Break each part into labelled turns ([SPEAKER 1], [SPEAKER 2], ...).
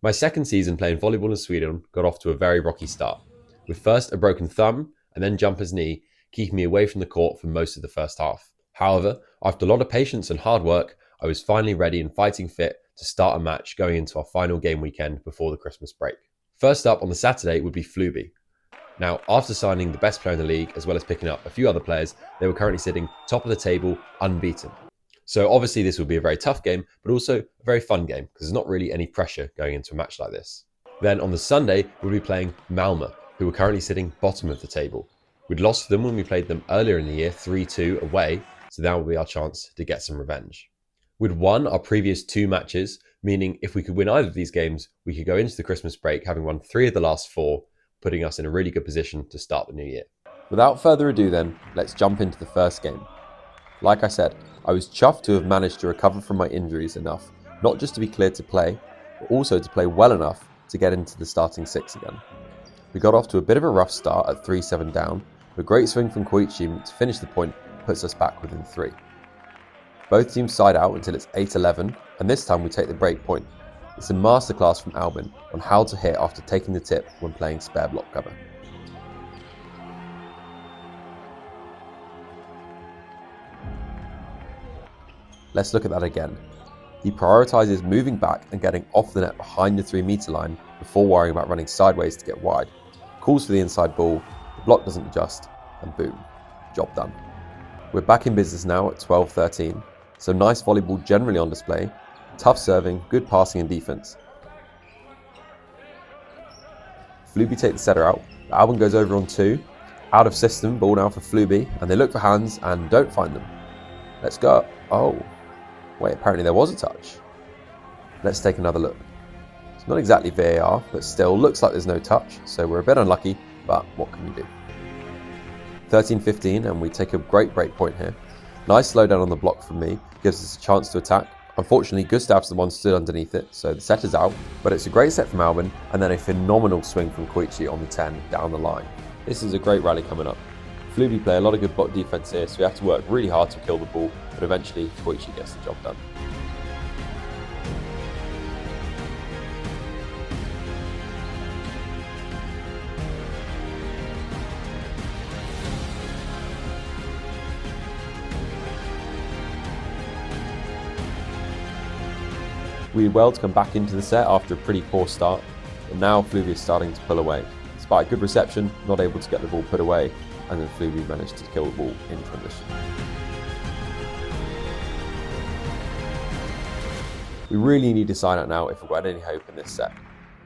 [SPEAKER 1] My second season playing volleyball in Sweden got off to a very rocky start, with first a broken thumb and then jumper's knee keeping me away from the court for most of the first half. However, after a lot of patience and hard work, I was finally ready and fighting fit to start a match going into our final game weekend before the Christmas break. First up on the Saturday would be Floy. Now, after signing the best player in the league, as well as picking up a few other players, they were currently sitting top of the table, unbeaten. So obviously this will be a very tough game, but also a very fun game, because there's not really any pressure going into a match like this. Then on the Sunday, we'll be playing Malma, who are currently sitting bottom of the table. We'd lost to them when we played them earlier in the year, 3-2 away, so that will be our chance to get some revenge. We'd won our previous 2 matches, meaning if we could win either of these games, we could go into the Christmas break having won 3 of the last 4, putting us in a really good position to start the new year. Without further ado then, let's jump into the first game. Like I said, I was chuffed to have managed to recover from my injuries enough, not just to be cleared to play, but also to play well enough to get into the starting 6 again. We got off to a bit of a rough start at 3-7 down, but a great swing from Koichi to finish the point puts us back within 3. Both teams side out until it's 8-11, and this time we take the break point. It's a masterclass from Albin on how to hit after taking the tip when playing spare block cover. Let's look at that again. He prioritises moving back and getting off the net behind the 3-metre line before worrying about running sideways to get wide. Calls for the inside ball, the block doesn't adjust, and boom, job done. We're back in business now at 12-13, so nice volleyball generally on display, tough serving, good passing and defence. Fluby take the setter out, Albin goes over on 2, out of system, ball now for Fluby, and they look for hands and don't find them. Let's go. Oh, wait, apparently there was a touch. Let's take another look. It's not exactly VAR, but still looks like there's no touch, so we're a bit unlucky, but what can you do? 13-15, and we take a great break point here. Nice slowdown on the block from me, gives us a chance to attack. Unfortunately, Gustav's the one stood underneath it, so the set is out, but it's a great set from Albin, and then a phenomenal swing from Koichi on the 10 down the line. This is a great rally coming up. Fluby play a lot of good block defense here, so we have to work really hard to kill the ball, but eventually Koichi gets the job done. We did well to come back into the set after a pretty poor start, but now Fluby is starting to pull away. Despite a good reception, not able to get the ball put away, and then Fluby managed to kill the ball in transition. We really need to sign out now if we've got any hope in this set.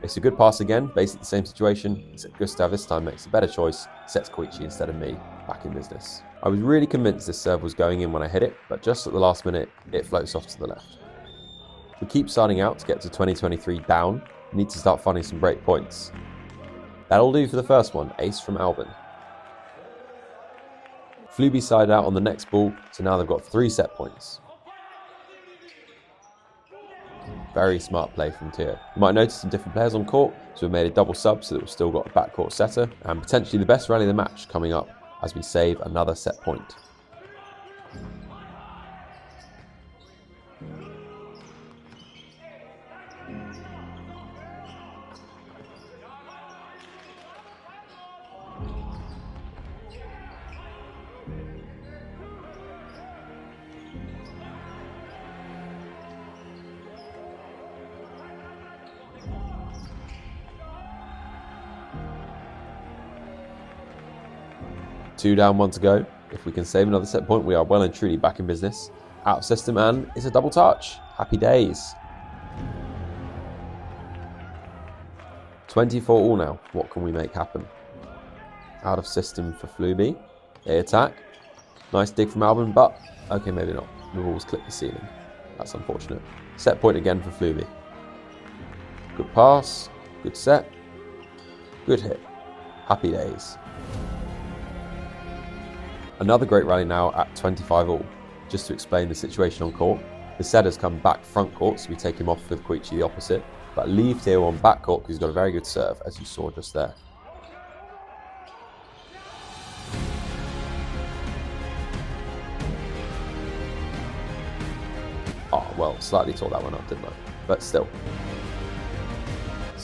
[SPEAKER 1] It's a good pass again, basically the same situation, except Gustav this time makes a better choice, sets Koichi instead of me, back in business. I was really convinced this serve was going in when I hit it, but just at the last minute, it floats off to the left. We keep starting out to get to 2023 down, we need to start finding some break points. That'll do for the first one, ace from Albin. Fluby side out on the next ball, so now they've got 3 set points. Very smart play from Tia. You might notice some different players on court, so we've made a double sub so that we've still got a backcourt setter, and potentially the best rally of the match coming up as we save another set point. Two down, 1 to go. If we can save another set point, we are well and truly back in business. Out of system, and it's a double touch. Happy days. 24 all now. What can we make happen? Out of system for Fluby. They attack. Nice dig from Albin, but okay, maybe not. The ball's clipped the ceiling. That's unfortunate. Set point again for Fluby. Good pass. Good set. Good hit. Happy days. Another great rally now at 25 all. Just to explain the situation on court, the setter's come back front court, so we take him off with Koichi the opposite, but leave Theo on back court because he's got a very good serve, as you saw just there. Oh, well, slightly tore that one up, didn't I? But still.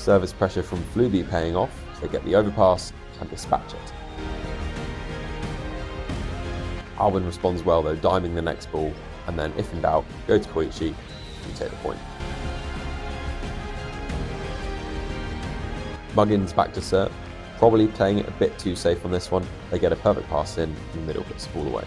[SPEAKER 1] Service pressure from Floy paying off, so they get the overpass and dispatch it. Albin responds well though, diming the next ball, and then if in doubt, go to Koichi and take the point. Muggins back to serve, probably playing it a bit too safe on this one. They get a perfect pass in the middle, puts the ball away.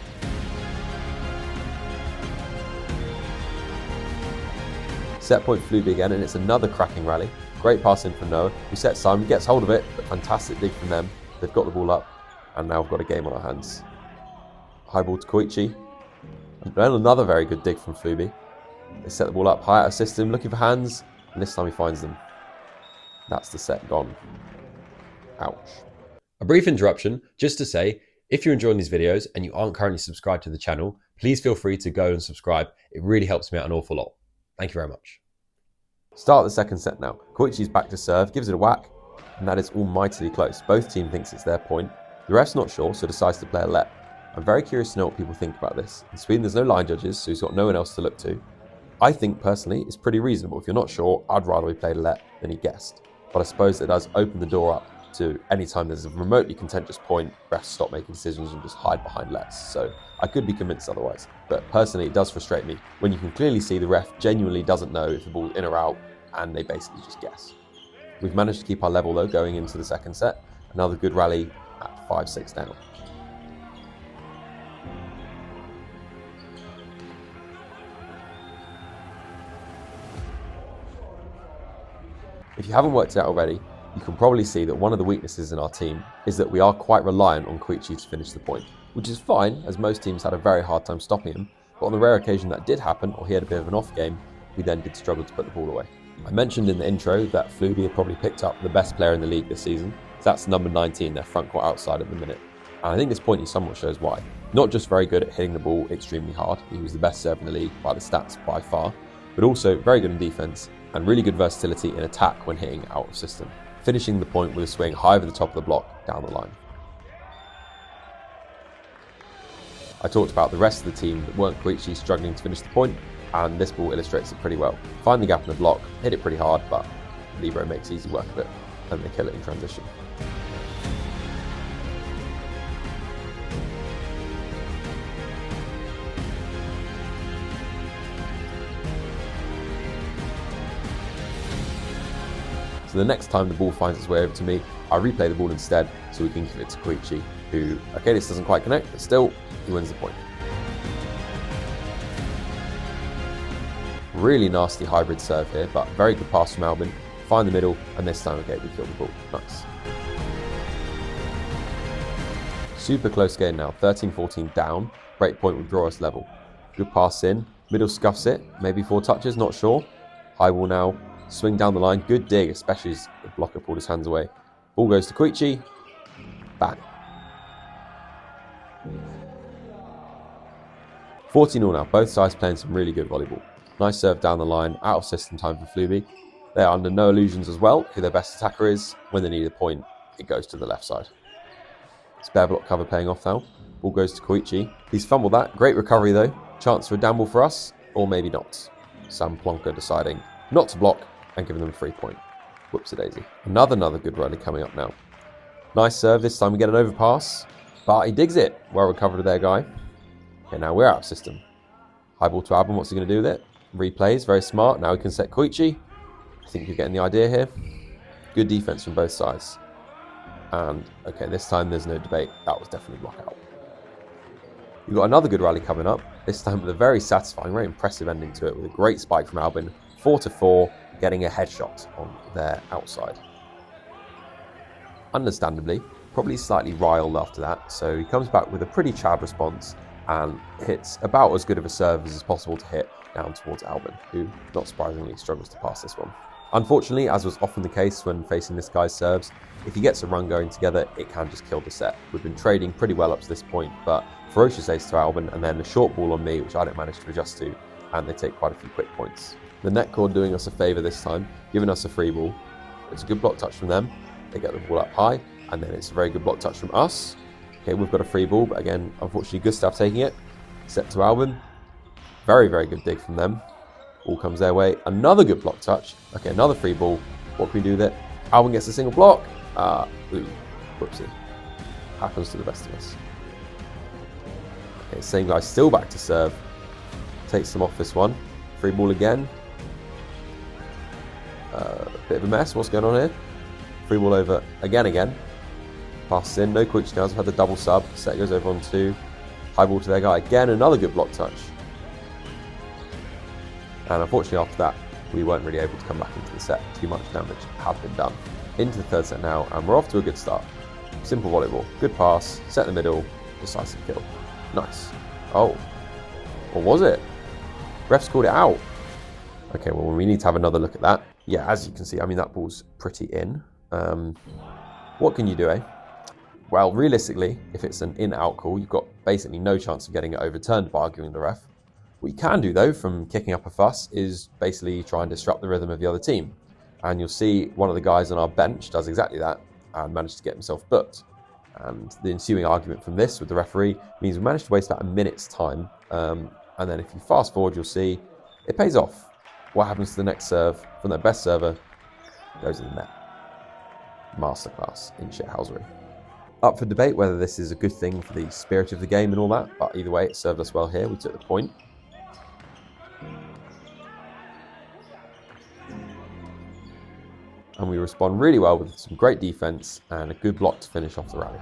[SPEAKER 1] Set point Floy again, and it's another cracking rally. Great pass in from Noah, who sets Simon, gets hold of it, but fantastic dig from them. They've got the ball up, and now we've got a game on our hands. High ball to Koichi, and then another very good dig from Floy. They set the ball up high out of system, looking for hands, and this time he finds them. That's the set gone. Ouch. A brief interruption, just to say, if you're enjoying these videos and you aren't currently subscribed to the channel, please feel free to go and subscribe. It really helps me out an awful lot. Thank you very much. Start the second set now. Koichi's back to serve, gives it a whack, and that is almightily close. Both teams thinks it's their point. The ref's not sure, so decides to play a let. I'm very curious to know what people think about this. In Sweden, there's no line judges, so he's got no one else to look to. I think, personally, it's pretty reasonable. If you're not sure, I'd rather we played a let than he guessed. But I suppose it does open the door up to any time there's a remotely contentious point, refs stop making decisions and just hide behind lets. So I could be convinced otherwise. But personally, it does frustrate me when you can clearly see the ref genuinely doesn't know if the ball's in or out, and they basically just guess. We've managed to keep our level though going into the second set. Another good rally at 5-6 down. If you haven't worked it out already, you can probably see that one of the weaknesses in our team is that we are quite reliant on Koichi to finish the point, which is fine as most teams had a very hard time stopping him, but on the rare occasion that did happen or he had a bit of an off game, we then did struggle to put the ball away. I mentioned in the intro that Floy had probably picked up the best player in the league this season, so that's number 19, their front court outside at the minute. And I think this point somewhat shows why. Not just very good at hitting the ball extremely hard, he was the best server in the league by the stats by far, but also very good in defense and really good versatility in attack when hitting out of system, finishing the point with a swing high over the top of the block down the line. I talked about the rest of the team that weren't Koichi struggling to finish the point, and this ball illustrates it pretty well. Find the gap in the block, hit it pretty hard, but Libero makes easy work of it, and they kill it in transition. So the next time the ball finds its way over to me, I replay the ball instead so we can give it to Koichi, who, okay, this doesn't quite connect, but still, he wins the point. Really nasty hybrid serve here, but very good pass from Albin. Find the middle, and this time, okay, we kill the ball. Nice. Super close game now, 13-14 down. Break point will draw us level. Good pass in, middle scuffs it, maybe 4 touches, not sure. High ball now, swing down the line, good dig, especially as the blocker pulled his hands away. Ball goes to Koichi, bang. 14-all now, both sides playing some really good volleyball. Nice serve down the line, out of system time for Floy. They are under no illusions as well, who their best attacker is. When they need a point, it goes to the left side. Spare block cover paying off now. Ball goes to Koichi. He's fumbled that. Great recovery though. Chance for a down ball for us, or maybe not. Sam Plonker deciding not to block and giving them a free point. Whoops-a-daisy. Another good rally coming up now. Nice serve, this time we get an overpass, but he digs it. Well recovered there, guy. Okay, now we're out of system. High ball to Albin, what's he going to do with it? Replays, very smart. Now he can set Koichi. I think you're getting the idea here. Good defense from both sides. And, okay, this time there's no debate. That was definitely block out. We've got another good rally coming up. This time with a very satisfying, very impressive ending to it with a great spike from Albin. 4-4, getting a headshot on their outside. Understandably, probably slightly riled after that, so he comes back with a pretty Chad response and hits about as good of a serve as is possible to hit down towards Albin, who, not surprisingly, struggles to pass this one. Unfortunately, as was often the case when facing this guy's serves, if he gets a run going together, it can just kill the set. We've been trading pretty well up to this point, but ferocious ace to Albin, and then a short ball on me, which I don't manage to adjust to, and they take quite a few quick points. The net cord doing us a favour this time, giving us a free ball. It's a good block touch from them. They get the ball up high, and then it's a very good block touch from us. Okay, we've got a free ball, but again, unfortunately, Gustav taking it. Set to Albin. Very good dig from them. Ball comes their way. Another good block touch. Okay, another free ball. What can we do with it? Alvin gets a single block. Ooh, whoopsie. Happens to the best of us. Okay, same guy still back to serve. Takes them off this one. Free ball again. Bit of a mess. What's going on here? Free ball over again. Passes in. No quick scales. I've had the double sub. Set goes over on 2. High ball to their guy. Again, another good block touch. And unfortunately after that, we weren't really able to come back into the set. Too much damage had been done. Into the third set now, and we're off to a good start. Simple volleyball. Good pass. Set in the middle. Decisive kill. Nice. Oh. Or was it? Refs called it out. Okay, well, we need to have another look at that. Yeah, as you can see, I mean, that ball's pretty in. What can you do, eh? Well, realistically, if it's an in-out call, you've got basically no chance of getting it overturned by arguing the ref. What you can do, though, from kicking up a fuss, is basically try and disrupt the rhythm of the other team. And you'll see one of the guys on our bench does exactly that and managed to get himself booked. And the ensuing argument from this with the referee means we managed to waste about a minute's time. And then if you fast forward, you'll see it pays off. What happens to the next serve from their best server goes in the net. Masterclass in shithousery. Up for debate whether this is a good thing for the spirit of the game and all that, but either way, it served us well here. We took the point. And we respond really well with some great defense and a good block to finish off the rally.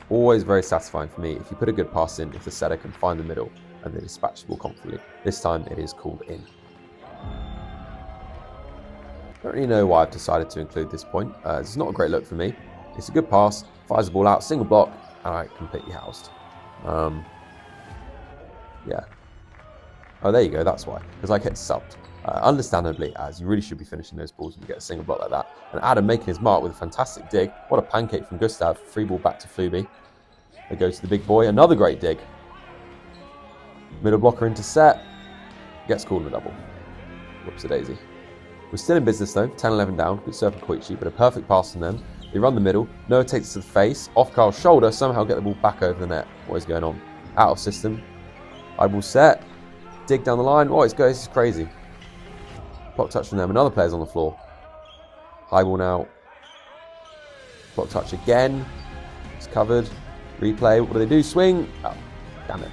[SPEAKER 1] Always very satisfying for me if you put a good pass in, if the setter can find the middle and they dispatch the ball confidently. This time it is called in. I don't really know why I've decided to include this point. It's not a great look for me. It's a good pass, fires the ball out, single block, and I completely housed. Yeah. Oh, there you go, that's why. Because I get subbed. Understandably, as you really should be finishing those balls when you get a single block like that. And Adam making his mark with a fantastic dig. What a pancake from Gustav. Free ball back to Fluby. They go to the big boy. Another great dig. Middle blocker into set. Gets called in a double. Whoops-a-daisy. We're still in business though. 10-11 down. Good serve from Koichi, but a perfect pass from them. They run the middle. Noah takes it to the face. Off Carl's shoulder. Somehow get the ball back over the net. What is going on? Out of system. High ball set. Dig down the line. Oh, this is crazy. Block touch from them. Another player's on the floor. High ball now. Block touch again. It's covered. Replay. What do? Swing. Oh, damn it.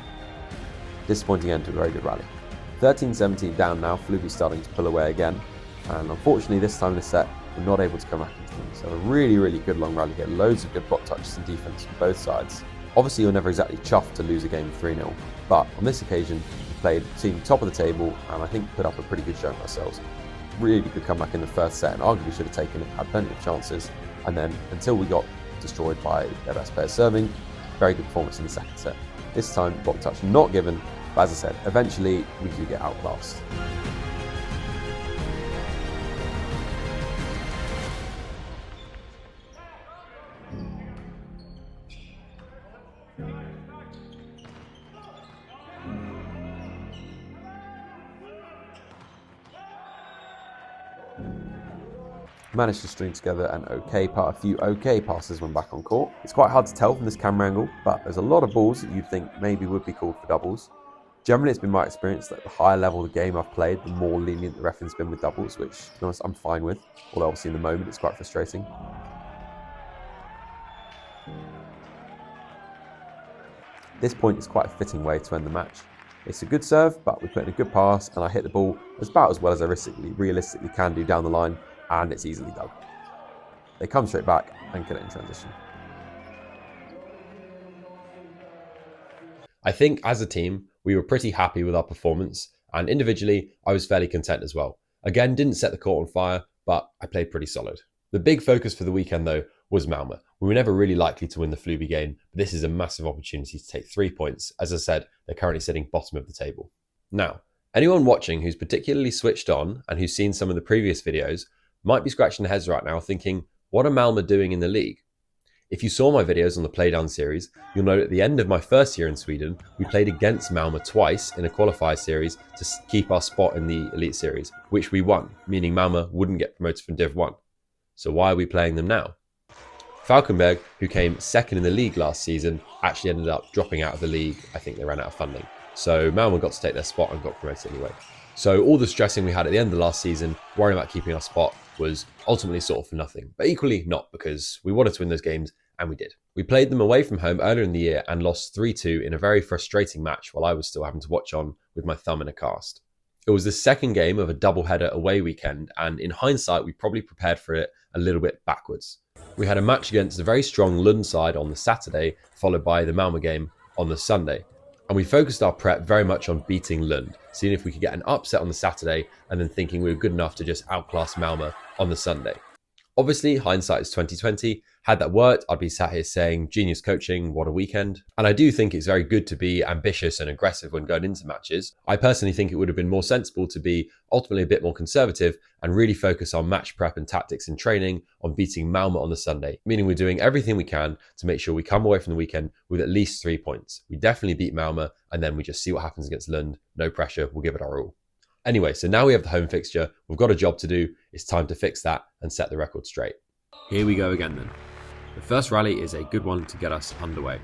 [SPEAKER 1] Disappointing end to a very good rally. 13-17 down now. Fluby's starting to pull away again. And unfortunately, this time in the set, we're not able to come back into things. So a really, really good long rally here. Loads of good block touches and defense from both sides. Obviously, you're never exactly chuffed to lose a game 3-0. But on this occasion, we played team top of the table and I think put up a pretty good showing ourselves. Really good comeback in the first set and arguably should have taken it, had plenty of chances. And then until we got destroyed by their best player serving, very good performance in the second set. This time, block touch not given, but as I said, eventually we do get outclassed. Managed to string together an a few okay passes when back on court. It's quite hard to tell from this camera angle, but there's a lot of balls that you'd think maybe would be called for doubles. Generally, it's been my experience that the higher level of the game I've played, the more lenient the referee's been with doubles, which, to be honest, I'm fine with. Although obviously in the moment, it's quite frustrating. This point is quite a fitting way to end the match. It's a good serve, but we put in a good pass, and I hit the ball about as well as I realistically can do down the line, and it's easily dug. They come straight back and get it in transition. I think as a team, we were pretty happy with our performance, and individually, I was fairly content as well. Again, didn't set the court on fire, but I played pretty solid. The big focus for the weekend, though, was Malma. We were never really likely to win the Fluby game, but this is a massive opportunity to take 3 points. As I said, they're currently sitting bottom of the table. Now, anyone watching who's particularly switched on and who's seen some of the previous videos might be scratching their heads right now thinking, what are Malma doing in the league? If you saw my videos on the Playdown series, you'll know at the end of my first year in Sweden, we played against Malma twice in a qualifier series to keep our spot in the Elite Series, which we won, meaning Malma wouldn't get promoted from Div 1. So why are we playing them now? Falkenberg, who came second in the league last season, actually ended up dropping out of the league. I think they ran out of funding. so Malma got to take their spot and got promoted anyway. So all the stressing we had at the end of the last season, worrying about keeping our spot, was ultimately sort of for nothing. But equally not, because we wanted to win those games, and we did. We played them away from home earlier in the year and lost 3-2 in a very frustrating match while I was still having to watch on with my thumb in a cast. It was the second game of a doubleheader away weekend, and in hindsight, we probably prepared for it a little bit backwards. We had a match against a very strong Lund side on the Saturday, followed by the Malma game on the Sunday. And we focused our prep very much on beating Lund, seeing if we could get an upset on the Saturday and then thinking we were good enough to just outclass Malma on the Sunday. Obviously, hindsight is 2020. Had that worked, I'd be sat here saying, genius coaching, what a weekend. And I do think it's very good to be ambitious and aggressive when going into matches. I personally think it would have been more sensible to be ultimately a bit more conservative and really focus on match prep and tactics and training on beating Malma on the Sunday, meaning we're doing everything we can to make sure we come away from the weekend with at least 3 points. We definitely beat Malma, and then we just see what happens against Lund. No pressure, we'll give it our all. Anyway, so now we have the home fixture. We've got a job to do. It's time to fix that and set the record straight. Here we go again then. The first rally is a good one to get us underway.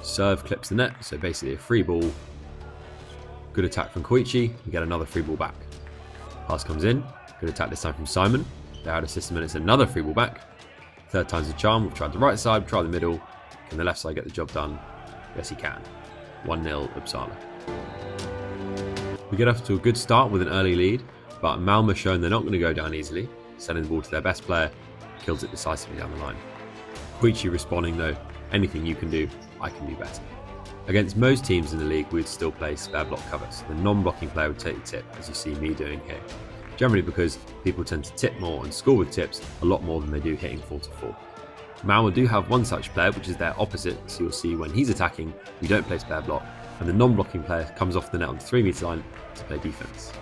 [SPEAKER 1] Serve clips the net, so basically a free ball. Good attack from Koichi, we get another free ball back. Pass comes in, good attack this time from Simon. They had a system and it's another free ball back. Third time's a charm, we've tried the right side, we've tried the middle. Can the left side get the job done? Yes, he can. 1-0 Uppsala. We get off to a good start with an early lead, but Malma shown they're not going to go down easily, sending the ball to their best player, kills it decisively down the line. Koichi responding though, anything you can do, I can do better. Against most teams in the league, we'd still play spare block covers. The non-blocking player would take the tip, as you see me doing here. Generally because people tend to tip more and score with tips a lot more than they do hitting 4-4. Malma do have one such player, which is their opposite, so you'll see when he's attacking, we don't play spare block, and the non-blocking player comes off the net on the 3-metre line to play defence.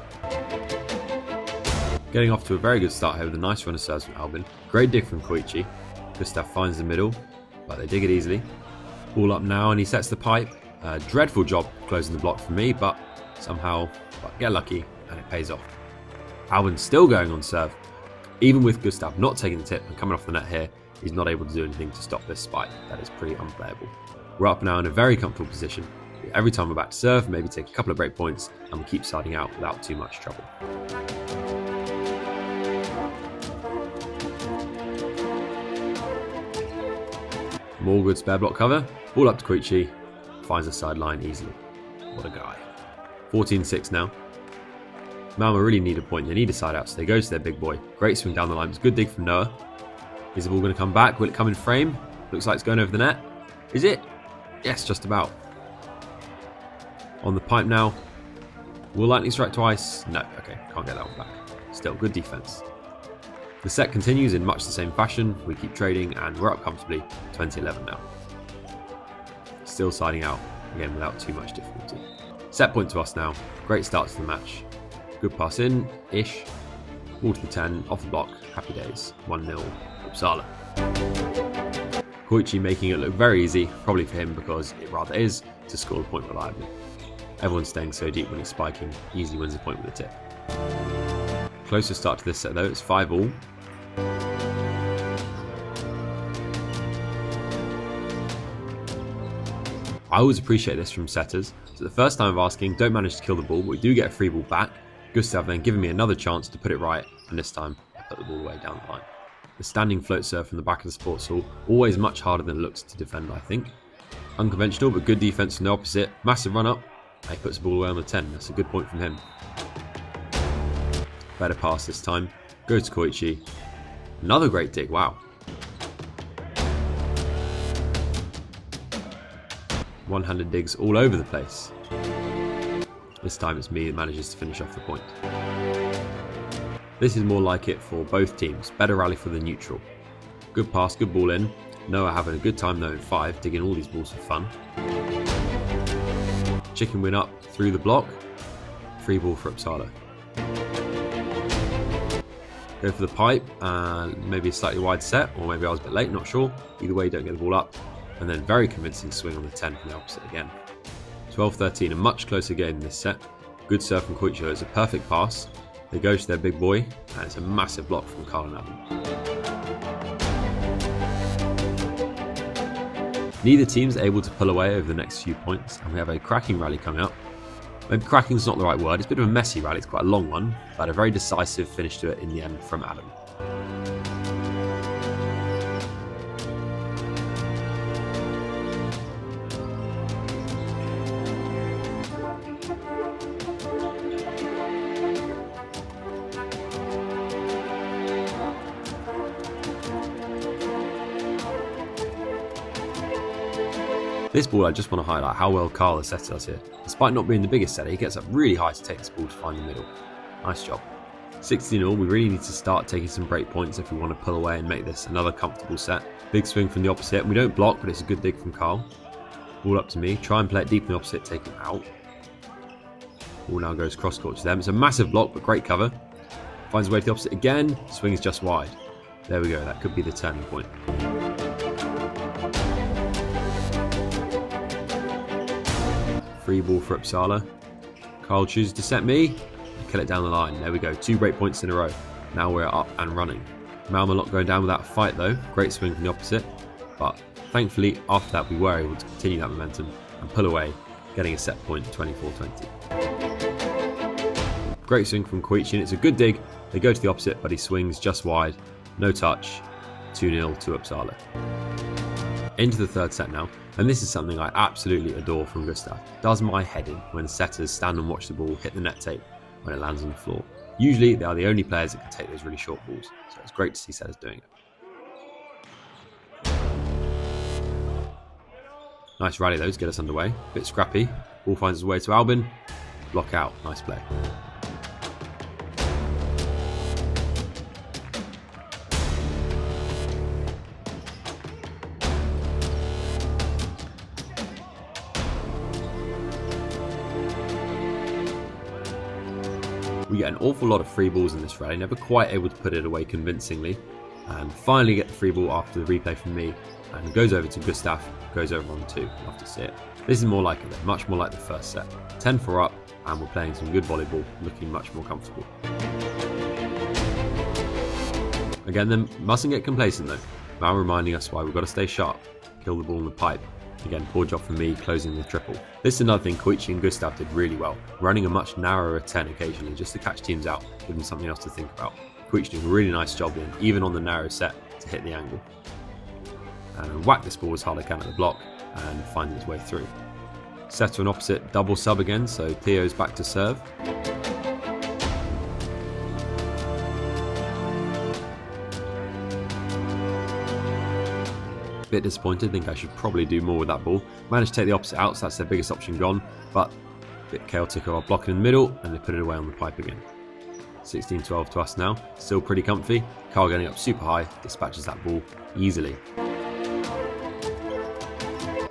[SPEAKER 1] Getting off to a very good start here with a nice run of serves from Albin. Great dig from Koichi. Gustav finds the middle, but they dig it easily. Ball up now and he sets the pipe. Dreadful job closing the block for me, but somehow get lucky and it pays off. Albin's still going on serve. Even with Gustav not taking the tip and coming off the net here, he's not able to do anything to stop this spike. That is pretty unplayable. We're up now in a very comfortable position. Every time we're back to serve, maybe take a couple of break points and we keep siding out without too much trouble. More good spare block cover. Ball up to Koichi. Finds the sideline easily. What a guy. 14-6 now. Malma really need a point. They need a side out, so they go to their big boy. Great swing down the line. It's a good dig from Noah. Is the ball going to come back? Will it come in frame? Looks like it's going over the net. Is it? Yes, just about. On the pipe now. Will lightning strike twice? No. Okay, can't get that one back. Still, good defense. The set continues in much the same fashion. We keep trading and we're up comfortably, 20-11 now. Still siding out, again without too much difficulty. Set point to us now. Great start to the match. Good pass in-ish. Ball to the 10, off the block, happy days. 1-0 Uppsala. Koichi making it look very easy, probably for him because it rather is, to score the point reliably. Everyone's staying so deep when he's spiking, easily wins the point with a tip. Closer start to this set though, it's 5-all. I always appreciate this from setters. So the first time of asking, don't manage to kill the ball, but we do get a free ball back. Gustav then giving me another chance to put it right, and this time I put the ball away down the line. The standing float serve from the back of the sports hall, always much harder than it looks to defend, I think. Unconventional, but good defense from the opposite. Massive run up, and he puts the ball away on the 10. That's a good point from him. Better pass this time. Goes to Koichi. Another great dig, wow. One-handed digs all over the place. This time it's me that manages to finish off the point. This is more like it for both teams. Better rally for the neutral. Good pass, good ball in. Noah having a good time though in 5, digging all these balls for fun. Chicken win up through the block. Free ball for Uppsala. Go for the pipe, maybe a slightly wide set, or maybe I was a bit late, not sure. Either way, don't get the ball up. And then very convincing swing on the 10 from the opposite again. 12-13, a much closer game in this set. Good serve from Koichi, it's a perfect pass. They go to their big boy, and it's a massive block from Carl and Adam. Neither team's able to pull away over the next few points, and we have a cracking rally coming up. Maybe cracking's not the right word. It's a bit of a messy rally. It's quite a long one, but a very decisive finish to it in the end from Adam. This ball, I just want to highlight how well Carl has set us here. Despite not being the biggest setter, he gets up really high to take this ball to find the middle. Nice job. 16-all, we really need to start taking some break points if we want to pull away and make this another comfortable set. Big swing from the opposite. We don't block, but it's a good dig from Carl. Ball up to me. Try and play it deep in the opposite, take him out. Ball now goes cross court to them. It's a massive block, but great cover. Finds a way to the opposite again. Swing is just wide. There we go. That could be the turning point. Free ball for Uppsala. Carl chooses to set me and kill it down the line. There we go. 2 break points in a row. Now we're up and running. Malma not going down without a fight though. Great swing from the opposite. But thankfully after that we were able to continue that momentum and pull away, getting a set point 24-20. Great swing from Koichi, and it's a good dig. They go to the opposite, but he swings just wide. No touch. 2-0 to Uppsala. Into the third set now, and this is something I absolutely adore from Gustav. Does my head in when setters stand and watch the ball hit the net tape when it lands on the floor. Usually they are the only players that can take those really short balls, so it's great to see setters doing it. Nice rally though to get us underway. Bit scrappy. Ball finds its way to Albin. Block out. Nice play. We get an awful lot of free balls in this rally, never quite able to put it away convincingly, and finally get the free ball after the replay from me, and goes over to Gustav, goes over on 2. Love to see it. This is more like it, much more like the first set. 10-4 up, and we're playing some good volleyball, looking much more comfortable. Again, then mustn't get complacent though. Now reminding us why we've got to stay sharp, kill the ball in the pipe. Again, poor job from me closing the triple. This is another thing Koichi and Gustav did really well, running a much narrower 10 occasionally just to catch teams out, give them something else to think about. Koichi doing a really nice job then, even on the narrow set, to hit the angle. And whack this ball as hard as I can at the block and find its way through. Setter and opposite, double sub again, so Theo's back to serve. Bit disappointed, think I should probably do more with that ball. Managed to take the opposite out, so that's their biggest option gone, but a bit chaotic of our blocking in the middle, and they put it away on the pipe again. 16-12 to us now, still pretty comfy. Carl getting up super high, dispatches that ball easily.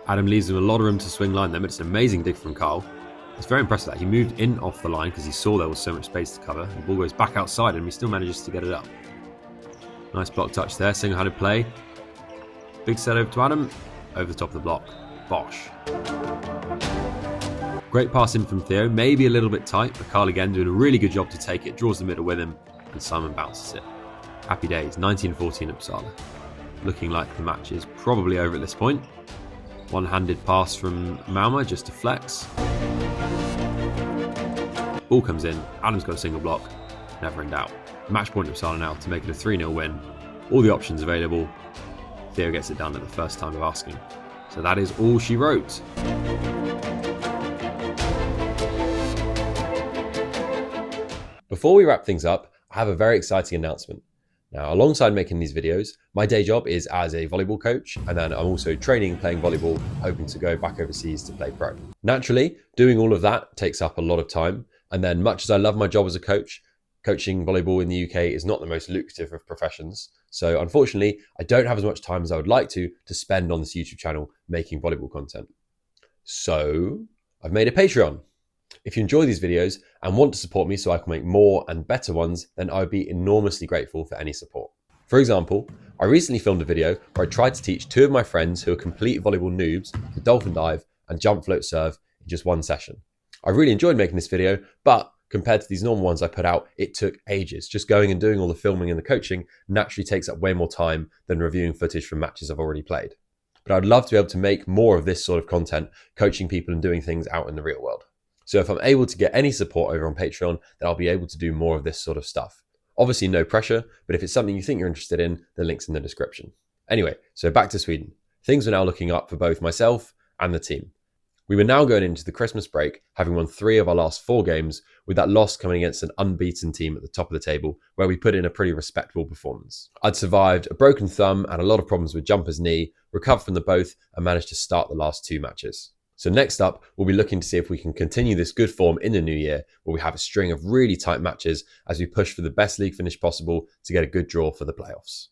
[SPEAKER 1] Adam leaves him a lot of room to swing line there, but it's an amazing dig from Carl. It's very impressive that he moved in off the line because he saw there was so much space to cover. The ball goes back outside and he still manages to get it up. Nice block touch there, single-handed play. Big set over to Adam, over the top of the block. Bosh. Great pass in from Theo, maybe a little bit tight, but Carl again doing a really good job to take it, draws the middle with him, and Simon bounces it. Happy days, 19-14 Uppsala. Looking like the match is probably over at this point. One-handed pass from Malma just to flex. Ball comes in, Adam's got a single block, never in doubt. Match point Uppsala now to make it a 3-0 win. All the options available. Theo gets it done at the first time of asking. So that is all she wrote.
[SPEAKER 2] Before we wrap things up, I have a very exciting announcement. Now, alongside making these videos, my day job is as a volleyball coach, and then I'm also training and playing volleyball, hoping to go back overseas to play pro. Naturally, doing all of that takes up a lot of time, and then much as I love my job as a coach, coaching volleyball in the UK is not the most lucrative of professions. So unfortunately, I don't have as much time as I would like to spend on this YouTube channel making volleyball content. So I've made a Patreon. If you enjoy these videos and want to support me so I can make more and better ones, then I would be enormously grateful for any support. For example, I recently filmed a video where I tried to teach 2 of my friends who are complete volleyball noobs to dolphin dive and jump float serve in just 1 session. I really enjoyed making this video, but compared to these normal ones I put out, it took ages. Just going and doing all the filming and the coaching naturally takes up way more time than reviewing footage from matches I've already played. But I'd love to be able to make more of this sort of content, coaching people and doing things out in the real world. So if I'm able to get any support over on Patreon, then I'll be able to do more of this sort of stuff. Obviously, no pressure, but if it's something you think you're interested in, the link's in the description. Anyway, so back to Sweden. Things were now looking up for both myself and the team. We were now going into the Christmas break, having won 3 of our last 4 games, with that loss coming against an unbeaten team at the top of the table, where we put in a pretty respectable performance. I'd survived a broken thumb and a lot of problems with jumper's knee, recovered from the both, and managed to start the last 2 matches. So next up, we'll be looking to see if we can continue this good form in the new year, where we have a string of really tight matches as we push for the best league finish possible to get a good draw for the playoffs.